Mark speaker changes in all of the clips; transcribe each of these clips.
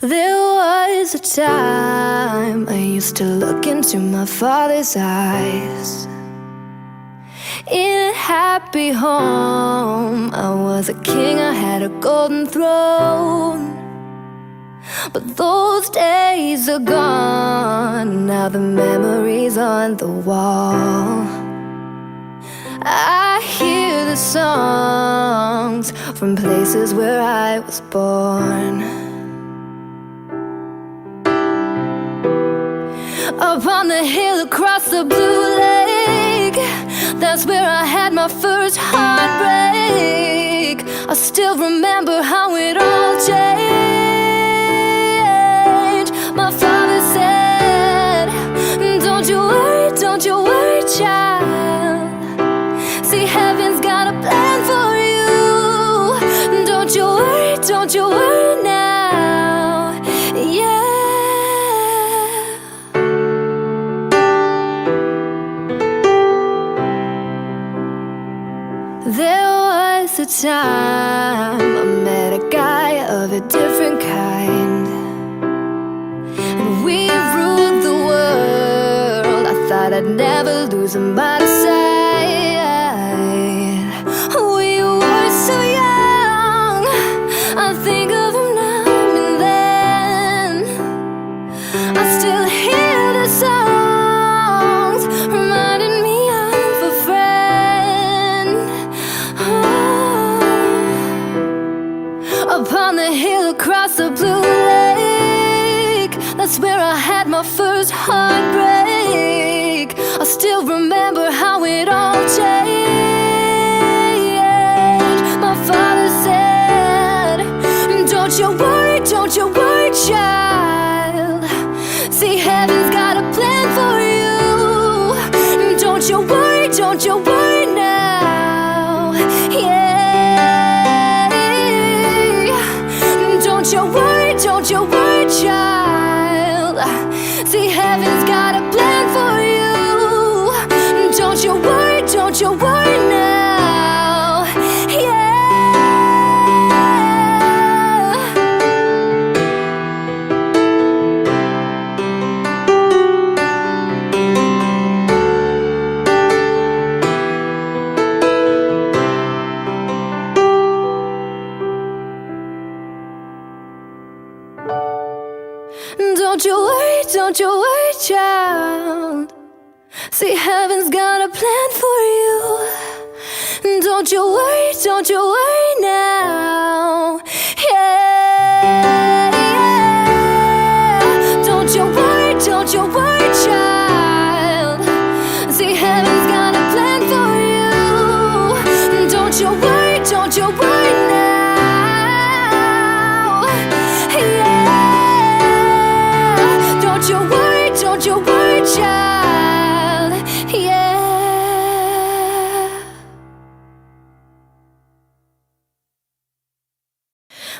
Speaker 1: There was a time I used to look into my father's eyes. In a happy home, I was a king, I had a golden throne. But those days are gone, now the memories on the wall. I hear the songs from places where I was born. Up on the hill across the blue lake, that's where I had my first heartbreak. I still remember how it all changed. My father said, don't you worry, child. See, heaven's got a plan for you. Don't you worry now. Yeah. There was a time I met a guy of a different kind, and we ruled the world. I thought I'd never lose him by the side. We were so young, I think of him now and then. I still hear the songs reminding me of a friend. Upon the hill across the blue lake, that's where I had my first heartbreak. I still remember how it all changed. My father said, don't you worry, child. See, heaven's got a plan for you. Don't you worry now. Yeah. Don't you worry, child. See, heaven's got a plan for you. Don't you worry now. Yeah. Don't you worry, child. See, heaven's got a plan for you. Don't you worry now. Yeah. Don't you worry, child. See, heaven's got a plan for you. Don't you worry now. Yeah. Don't you worry, child. Yeah.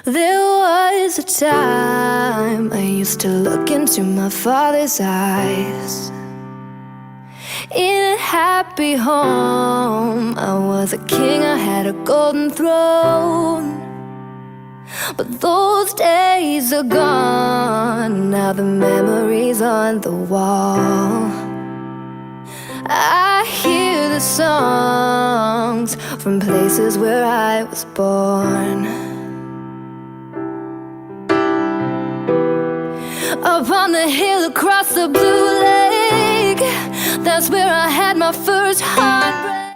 Speaker 1: There was a time I used to look into my father's eyes. In a happy home, I was a king, I had a golden throne. But those days are gone, now the memories on the wall. I hear the songs from places where I was born. Up on the hill across the blue lake, that's where I had my first heartbreak.